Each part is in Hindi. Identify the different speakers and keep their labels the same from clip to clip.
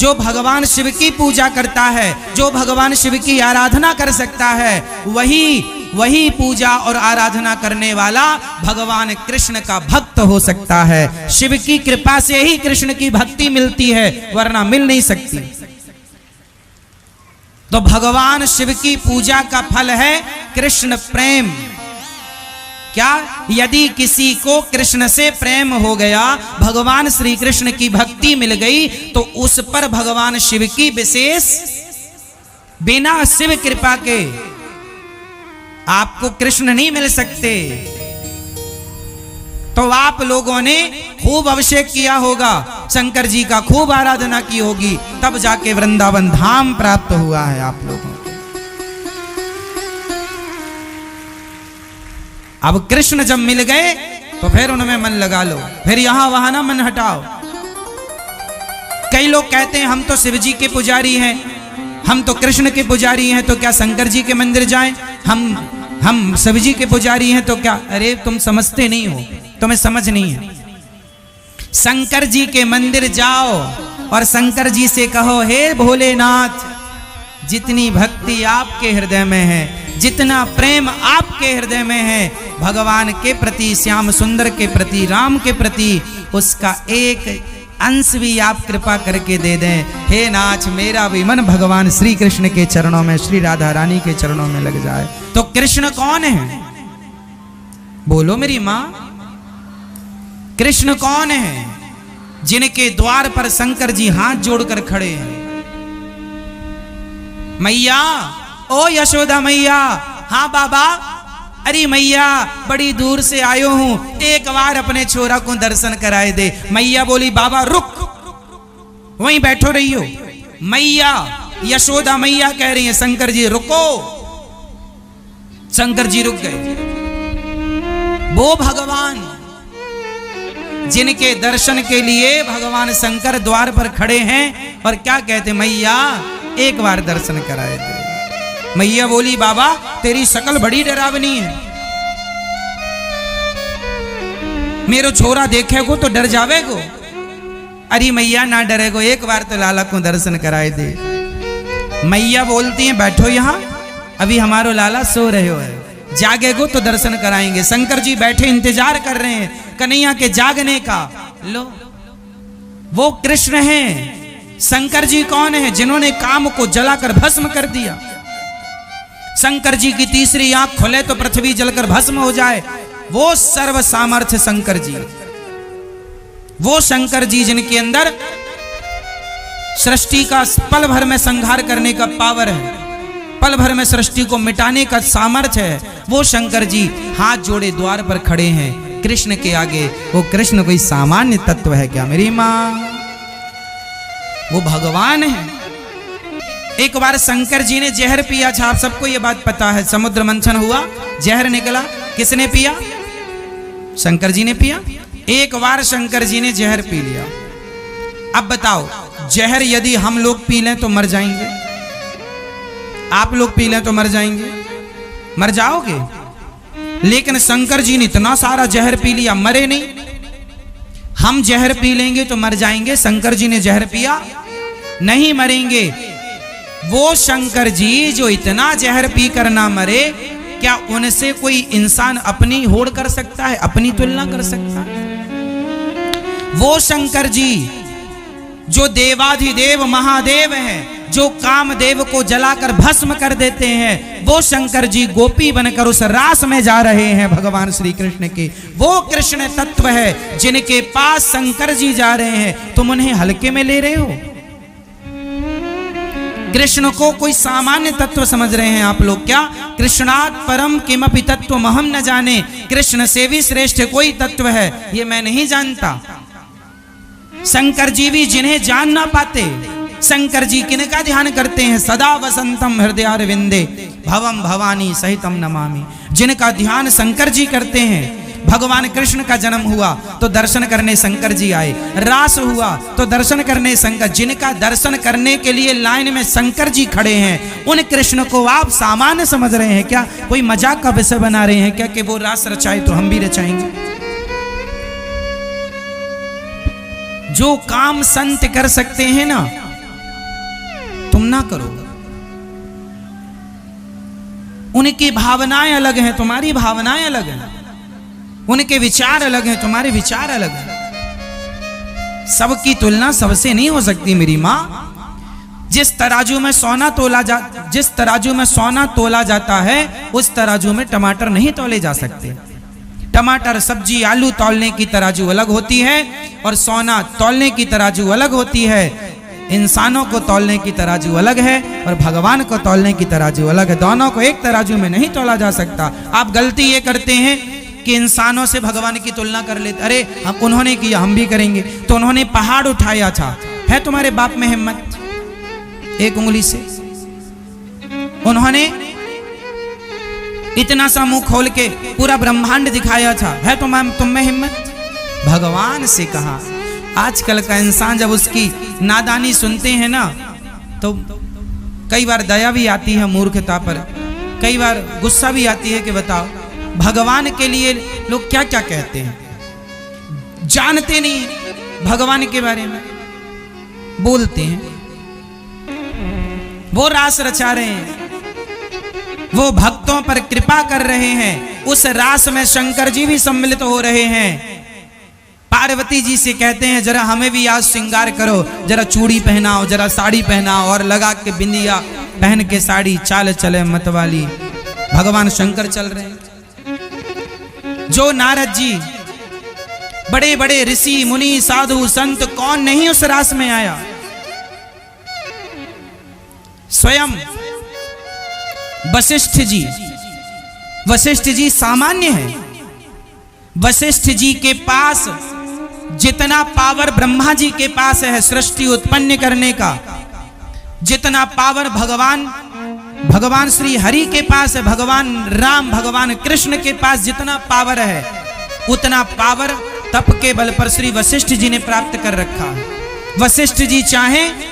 Speaker 1: जो भगवान शिव की पूजा करता है, जो भगवान शिव की आराधना कर सकता है, वही पूजा और आराधना करने वाला भगवान कृष्ण का भक्त हो सकता है। शिव की कृपा से ही कृष्ण की भक्ति मिलती है, वरना मिल नहीं सकती। तो भगवान शिव की पूजा का फल है कृष्ण प्रेम। क्या? यदि किसी को कृष्ण से प्रेम हो गया, भगवान श्री कृष्ण की भक्ति मिल गई, तो उस पर भगवान शिव की विशेष, बिना शिव कृपा के आपको कृष्ण नहीं मिल सकते। तो आप लोगों ने खूब अभिषेक किया होगा, शंकर जी का खूब आराधना की होगी, तब जाके वृंदावन धाम प्राप्त हुआ है आप लोगों को। अब कृष्ण जब मिल गए तो फिर उनमें मन लगा लो, फिर यहां वहां ना मन हटाओ। कई लोग कहते हैं हम तो शिव जी के पुजारी हैं, हम तो कृष्ण के पुजारी हैं, तो क्या शंकर जी के मंदिर जाएं? हम शिव जी के पुजारी हैं तो क्या? अरे तुम समझते नहीं हो, तुम्हें समझ नहीं है। शंकर जी के मंदिर जाओ और शंकर जी से कहो, हे भोलेनाथ, जितनी भक्ति आपके हृदय में है, जितना प्रेम आपके हृदय में है भगवान के प्रति, श्याम सुंदर के प्रति, राम के प्रति, उसका एक अंश भी आप कृपा करके दे दें। हे नाथ, मेरा भी मन भगवान श्री कृष्ण के चरणों में, श्री राधा रानी के चरणों में लग जाए। तो कृष्ण कौन है? बोलो मेरी मां, कृष्ण कौन है? जिनके द्वार पर शंकर जी हाथ जोड़कर खड़े हैं। मैया, ओ यशोदा मैया, हाँ बाबा, अरे मैया बड़ी दूर से आयो हूं, एक बार अपने छोरा को दर्शन कराए दे। मैया बोली, बाबा रुक, वहीं बैठो रहियो। मैया, यशोदा मैया कह रही है शंकर जी रुको। शंकर जी रुक गए। वो भगवान जिनके दर्शन के लिए भगवान शंकर द्वार पर खड़े हैं और क्या कहते, मैया एक बार दर्शन कराए दे। मैया बोली, बाबा तेरी शकल बड़ी डरावनी है, मेरो छोरा देखेगो तो डर जावेगो। अरे मैया ना डरेगो, एक बार तो लाला को दर्शन कराए दे। मैया बोलती हैं बैठो यहां, अभी हमारो लाला सो रहे हो है, जागेगो तो दर्शन कराएंगे। शंकर जी बैठे इंतजार कर रहे हैं कन्हैया के जागने का। लो, वो कृष्ण हैं। शंकर जी कौन है? जिन्होंने काम को जलाकर भस्म कर दिया। शंकर जी की तीसरी आंख खुले तो पृथ्वी जलकर भस्म हो जाए, वो सर्व सामर्थ्य शंकर जी। वो शंकर जी जिनके अंदर सृष्टि का पल भर में संहार करने का पावर है, पल भर में सृष्टि को मिटाने का सामर्थ्य है, वो शंकर जी हाथ जोड़े द्वार पर खड़े हैं कृष्ण के आगे। वो कृष्ण कोई सामान्य तत्व है क्या मेरी मां? वो भगवान है। एक बार शंकर जी ने जहर पिया था, आप सबको ये बात पता है। समुद्र मंथन हुआ, जहर निकला, किसने पिया? शंकर जी ने पिया। एक बार शंकर जी ने जहर पी लिया। अब बताओ, जहर यदि हम लोग पी लें तो मर जाएंगे? आप लोग पी लें तो मर जाएंगे? मर जाओगे। लेकिन शंकर जी ने इतना सारा जहर पी लिया, मरे नहीं। हम जहर पी लेंगे तो मर जाएंगे, शंकर जी ने जहर पिया, नहीं मरेंगे। वो शंकर जी जो इतना जहर पी कर ना मरे, क्या उनसे कोई इंसान अपनी होड़ कर सकता है, अपनी तुलना कर सकता है? वो शंकर जी जो देवाधिदेव महादेव हैं, जो कामदेव को जलाकर भस्म कर देते हैं, वो शंकर जी गोपी बनकर उस रास में जा रहे हैं भगवान श्री कृष्ण के। वो कृष्ण तत्व है जिनके पास शंकर जी जा रहे हैं, तुम उन्हें हल्के में ले रहे हो। कृष्ण को कोई सामान्य तत्व समझ रहे हैं आप लोग क्या? कृष्णात् परम किमपि तत्व महम न जाने, कृष्ण से भी श्रेष्ठ कोई तत्व है ये मैं नहीं जानता। शंकर जी भी जिन्हें जान ना पाते, शंकर जी किनका ध्यान करते हैं? सदा वसंतम हृदयारविंदे भवम भवानी सहितम नमामि। जिनका ध्यान शंकर जी करते हैं, भगवान कृष्ण का जन्म हुआ तो दर्शन करने शंकर जी आए, रास हुआ तो दर्शन करने शंकर, जिनका दर्शन करने के लिए लाइन में शंकर जी खड़े हैं, उन कृष्ण को आप सामान्य समझ रहे हैं क्या? कोई मजाक का विषय बना रहे हैं क्या कि वो रास रचाए तो हम भी रचाएंगे? जो काम संत कर सकते हैं ना, तुलना करो। उनकी भावनाएं अलग हैं, तुम्हारी भावनाएं अलग हैं। उनके विचार अलग हैं, तुम्हारे विचार अलग हैं। सबकी तुलना सबसे नहीं हो सकती मेरी माँ। जिस तराजू में सोना तोला जाता है उस तराजू में टमाटर नहीं तोले जा सकते। टमाटर, सब्जी, आलू तौलने की तराजू अलग होती है और सोना तौलने की तराजू अलग होती है। इंसानों को तौलने की तराजू अलग है और भगवान को तौलने की तराजू अलग है। दोनों को एक तराजू में नहीं तोला जा सकता। आप गलती ये करते हैं कि इंसानों से भगवान की तुलना कर लेते। अरे हम उन्होंने किया हम भी करेंगे। तो उन्होंने पहाड़ उठाया था, है तुम्हारे बाप में हिम्मत? एक उंगली से उन्होंने इतना सा मुंह खोल के पूरा ब्रह्मांड दिखाया था, है तुम में हिम्मत? भगवान से कहा। आजकल का इंसान जब उसकी नादानी सुनते हैं ना तो कई बार दया भी आती है मूर्खता पर, कई बार गुस्सा भी आती है कि बताओ भगवान के लिए लोग क्या क्या कहते हैं, जानते नहीं भगवान के बारे में, बोलते हैं। वो रास रचा रहे हैं, वो भक्तों पर कृपा कर रहे हैं। उस रास में शंकर जी भी सम्मिलित हो रहे हैं। पार्वती जी से कहते हैं जरा हमें भी आज श्रृंगार करो, जरा चूड़ी पहनाओ, जरा साड़ी पहनाओ, और लगा के बिंदिया पहन के साड़ी, चाल चले मतवाली। भगवान शंकर चल रहे हैं। जो नारद जी, बड़े बड़े ऋषि मुनि साधु संत, कौन नहीं उस रास में आया? स्वयं वशिष्ठ जी सामान्य है। वशिष्ठ जी के पास जितना पावर ब्रह्मा जी के पास है सृष्टि उत्पन्न करने का, जितना पावर भगवान श्री हरि के पास है, भगवान राम, भगवान कृष्ण के पास जितना पावर है, उतना पावर तप के बल पर श्री वशिष्ठ जी ने प्राप्त कर रखा है। वशिष्ठ जी चाहें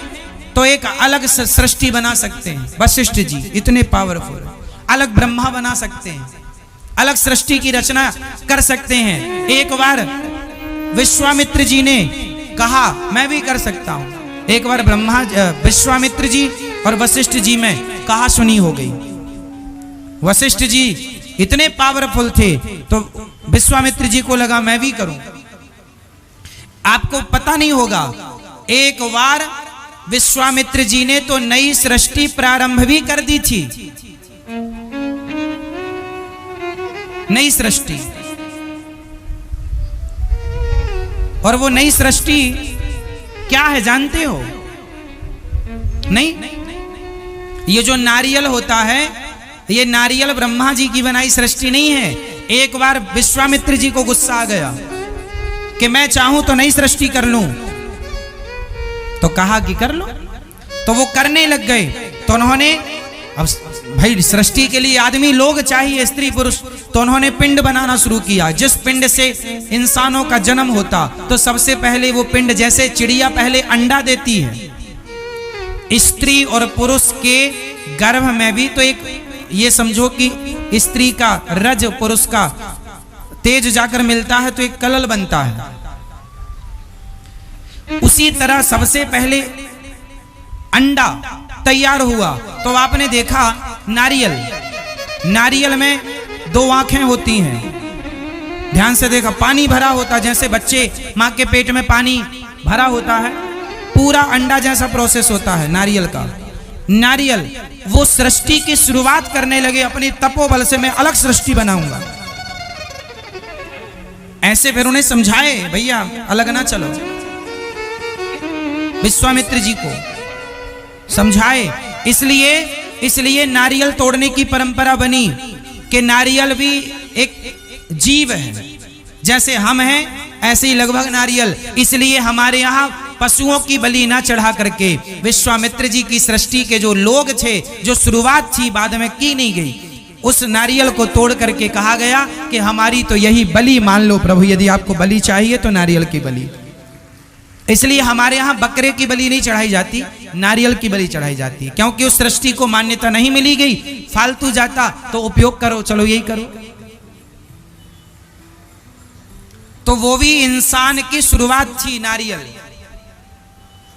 Speaker 1: तो एक अलग सृष्टि बना सकते हैं। वशिष्ठ जी इतने पावरफुल, अलग ब्रह्मा बना सकते हैं, अलग सृष्टि की रचना कर सकते हैं। एक बार विश्वामित्र जी ने कहा मैं भी कर सकता हूं। एक बार विश्वामित्र जी और वशिष्ठ जी में कहा सुनी हो गई। वशिष्ठ जी इतने पावरफुल थे तो विश्वामित्र जी को लगा मैं भी करूं। आपको पता नहीं होगा, एक बार विश्वामित्र जी ने तो नई सृष्टि प्रारंभ भी कर दी थी। नई सृष्टि, और वो नई सृष्टि क्या है जानते हो? नहीं, ये जो नारियल होता है, ये नारियल ब्रह्मा जी की बनाई सृष्टि नहीं है। एक बार विश्वामित्र जी को गुस्सा आ गया कि मैं चाहूं तो नई सृष्टि कर लूं, तो कहा कि कर लो। तो वो करने लग गए। तो उन्होंने, अब भाई सृष्टि के लिए आदमी लोग चाहिए, स्त्री पुरुष, तो उन्होंने पिंड बनाना शुरू किया। जिस पिंड से इंसानों का जन्म होता, तो सबसे पहले वो पिंड, जैसे चिड़िया पहले अंडा देती है, स्त्री और पुरुष के गर्भ में भी तो एक, ये समझो कि स्त्री का रज पुरुष का तेज जाकर मिलता है तो एक कलल बनता है। उसी तरह सबसे पहले अंडा तैयार हुआ। तो आपने देखा नारियल में दो आंखें होती हैं, ध्यान से देखा, पानी भरा होता, जैसे बच्चे मां के पेट में पानी भरा होता है, पूरा अंडा जैसा प्रोसेस होता है नारियल का। नारियल वो सृष्टि की शुरुआत करने लगे, अपनी तपोबल से मैं अलग सृष्टि बनाऊंगा। ऐसे फिर उन्हें समझाए भैया अलग ना चलो, विश्वामित्र जी को समझाए। इसलिए नारियल तोड़ने की परंपरा बनी कि नारियल भी एक जीव है, जैसे हम हैं ऐसे ही लगभग नारियल। इसलिए हमारे यहाँ पशुओं की बलि ना चढ़ा करके विश्वामित्र जी की सृष्टि के जो लोग थे, जो शुरुआत थी बाद में की नहीं गई, उस नारियल को तोड़ करके कहा गया कि हमारी तो यही बलि मान लो प्रभु, यदि आपको बलि चाहिए तो नारियल की बलि। इसलिए हमारे यहाँ बकरे की बलि नहीं चढ़ाई जाती, नारियल की बलि चढ़ाई जाती है, क्योंकि उस सृष्टि को मान्यता नहीं मिली गई। फालतू जाता तो उपयोग करो, चलो यही करो। तो वो भी इंसान की शुरुआत थी नारियल,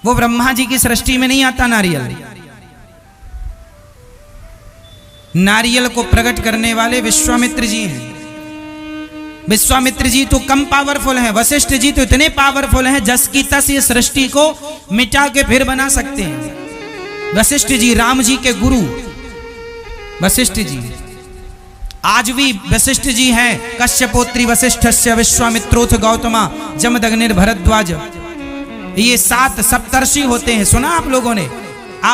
Speaker 1: वो ब्रह्मा जी की सृष्टि में नहीं आता नारियल। नारियल को प्रकट करने वाले विश्वामित्र जी हैं। विश्वामित्र जी तो कम पावरफुल हैं, वशिष्ठ जी तो इतने पावरफुल हैं जस की तस ये सृष्टि को मिटा के फिर बना सकते हैं। वशिष्ठ जी राम जी के गुरु वशिष्ठ जी, आज भी वशिष्ठ जी हैं। कश्यपोत्री वशिष्ठस्य विश्वामित्रोथ गौतमा जमदग्निर भरद्वाज। ये 7 सप्तर्षि होते हैं। सुना आप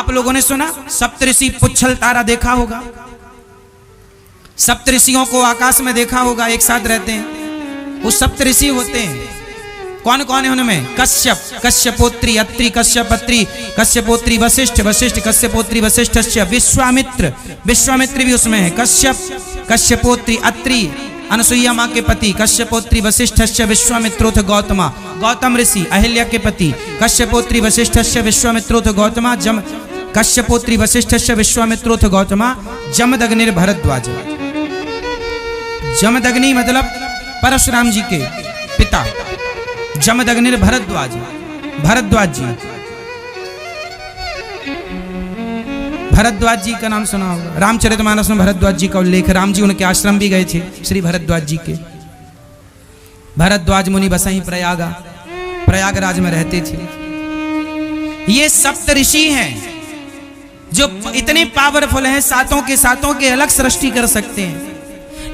Speaker 1: लोगों ने सुना? सप्तऋषि पुच्छल तारा देखा होगा, सप्तऋषियों को आकाश में देखा होगा, एक साथ रहते हैं। वो सप्तऋषि होते हैं। कौन कौन है उनमें? कश्यप, कश्यपोत्री, अत्रि कश्यपत्री, कश्यपोत्री वशिष्ठ, वशिष्ठ कश्यपोत्री वशिष्ठस्य, विश्वामित्र, विश्वामित्र भी उसमें है। कश्यप, कश्यपोत्री, अत्रि अनसुईया माँ के पति, कश्यपोत्री वशिष्ठस्य विश्वामित्रोथ गौतमा, गौतम ऋषि अहिल्या के पति, कश्यपोत्री वशिष्ठस्य विश्वामित्रोथ गौतमा जम, कश्यपोत्री वशिष्ठस्य विश्वामित्रोथ गौतमा जमदग्निर भरद्वाज। जमदग्नि मतलब परशुराम जी के पिता, जमदग्निर भरद्वाज, भरद्वाज जी। भरद्वाज जी का नाम सुना होगा, रामचरितमानस में भरद्वाज जी का उल्लेख है। राम जी उनके आश्रम भी गए थे, श्री भरद्वाज जी के। भरद्वाज मुनि बसई प्रयागराज में रहते थे। ये सप्त ऋषि हैं जो इतने पावरफुल हैं, सातों के अलग सृष्टि कर सकते हैं।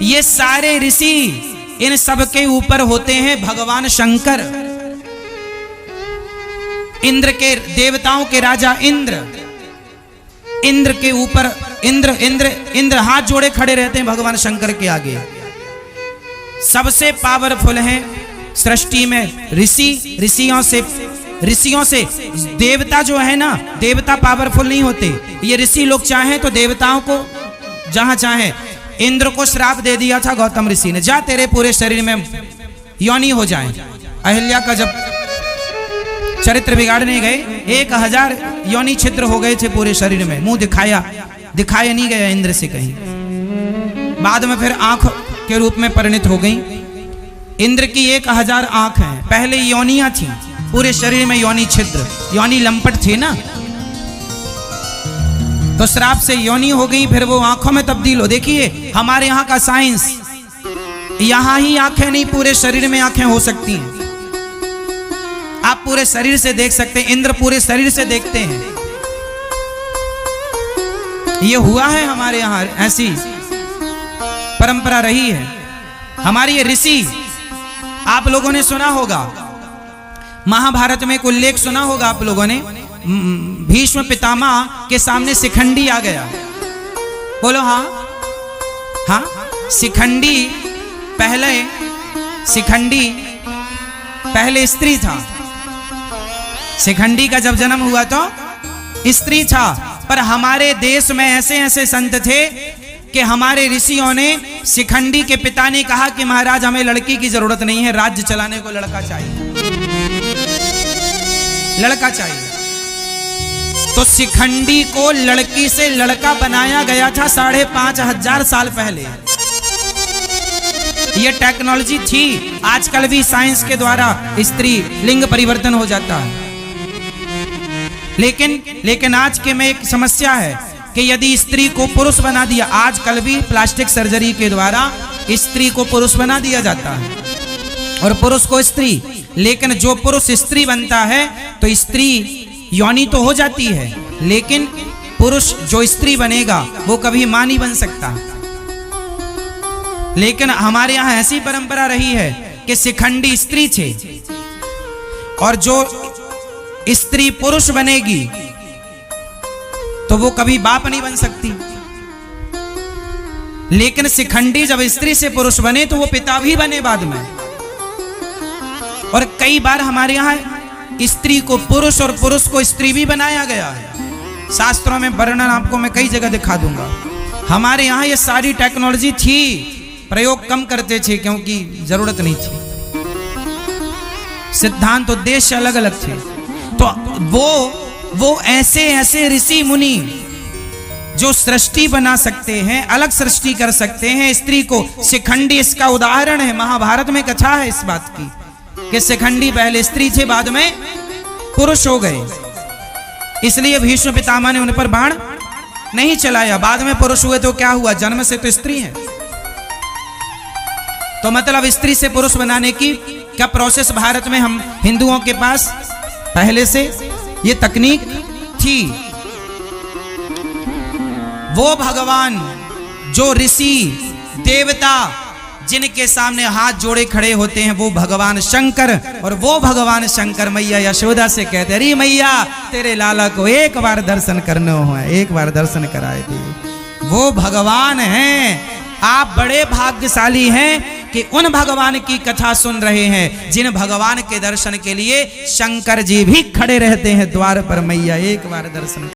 Speaker 1: ये सारे ऋषि, इन सब के ऊपर होते हैं भगवान शंकर, इंद्र के, देवताओं के राजा इंद्र। इंद्र के ऊपर इंद्र हाथ जोड़े खड़े रहते हैं भगवान शंकर के आगे। सबसे पावरफुल हैं सृष्टि में ऋषि। ऋषियों से देवता जो है ना, देवता पावरफुल नहीं होते। ये ऋषि लोग चाहें तो देवताओं को जहां चाहे, इंद्र को श्राप दे दिया था गौतम ऋषि ने, जा तेरे पूरे शरीर में योनि हो जाए। अहिल्या का जब चरित्र बिगाड़ने गए, 1000 योनि छिद्र हो गए थे पूरे शरीर में, मुंह दिखाया नहीं गया इंद्र से कहीं। बाद में फिर आंख के रूप में परिणित हो गई। इंद्र की 1000 आंख हैं। पहले योनियां थी, पूरे शरीर में योनि छिद्र, योनि लंपट थे ना, तो श्राप से योनि हो गई, फिर वो आंखों में तब्दील हो। देखिए हमारे यहाँ का साइंस, यहां ही आंखें नहीं, पूरे शरीर में आंखें हो सकती हैं। आप पूरे शरीर से देख सकते हैं, इंद्र पूरे शरीर से देखते हैं। ये हुआ है हमारे यहाँ, ऐसी परंपरा रही है हमारी। ये ऋषि, आप लोगों ने सुना होगा, महाभारत में एक उल्लेख सुना होगा आप लोगों ने, भीष्म पितामह के सामने शिखंडी आ गया। बोलो हाँ हाँ। शिखंडी पहले स्त्री था। शिखंडी का जब जन्म हुआ तो स्त्री था, पर हमारे देश में ऐसे संत थे कि हमारे ऋषियों ने, शिखंडी के पिता ने कहा कि महाराज हमें लड़की की जरूरत नहीं है, राज्य चलाने को लड़का चाहिए, लड़का चाहिए। तो शिखंडी को लड़की से लड़का बनाया गया था 5500 साल पहले। यह टेक्नोलॉजी थी। आजकल भी साइंस के द्वारा स्त्री लिंग परिवर्तन हो जाता है, लेकिन आज के में एक समस्या है कि यदि स्त्री को पुरुष बना दिया, आजकल भी प्लास्टिक सर्जरी के द्वारा स्त्री को पुरुष बना दिया जाता है और पुरुष को स्त्री। लेकिन जो पुरुष स्त्री बनता है तो स्त्री योनि तो हो जाती है, लेकिन पुरुष जो स्त्री बनेगा वो कभी मां नहीं बन सकता। लेकिन हमारे यहाँ ऐसी परंपरा रही है कि शिखंडी स्त्री थे, और जो स्त्री पुरुष बनेगी तो वो कभी बाप नहीं बन सकती। लेकिन शिखंडी जब स्त्री से पुरुष बने तो वो पिता भी बने बाद में। और कई बार हमारे यहाँ स्त्री को पुरुष और पुरुष को स्त्री भी बनाया गया है। शास्त्रों में वर्णन आपको मैं कई जगह दिखा दूंगा। हमारे यहाँ ये सारी टेक्नोलॉजी थी, प्रयोग कम करते थे क्योंकि जरूरत नहीं थी, सिद्धांत उद्देश्य अलग अलग थे। तो वो ऐसे ऋषि मुनि जो सृष्टि बना सकते हैं, अलग सृष्टि कर सकते हैं स्त्री को। शिखंडी इसका उदाहरण है। महाभारत में कथा है इस बात की कि शिखंडी पहले स्त्री थे, बाद में पुरुष हो गए। इसलिए भीष्म पितामह ने उन पर बाण नहीं चलाया, बाद में पुरुष हुए तो क्या हुआ, जन्म से तो स्त्री है। तो मतलब स्त्री से पुरुष बनाने की क्या प्रोसेस भारत में हम हिंदुओं के पास पहले से ये तकनीक थी। वो भगवान जो ऋषि देवता जिनके सामने हाथ जोड़े खड़े होते हैं वो भगवान शंकर, और वो भगवान शंकर मैया यशोदा से कहते, अरे मैया तेरे लाला को एक बार दर्शन करना हो, एक बार दर्शन कराए दे। वो भगवान हैं। आप बड़े भाग्यशाली हैं कि उन भगवान की कथा सुन रहे हैं जिन भगवान के दर्शन के लिए शंकर जी भी खड़े रहते हैं द्वार पर, मैया एक बार दर्शन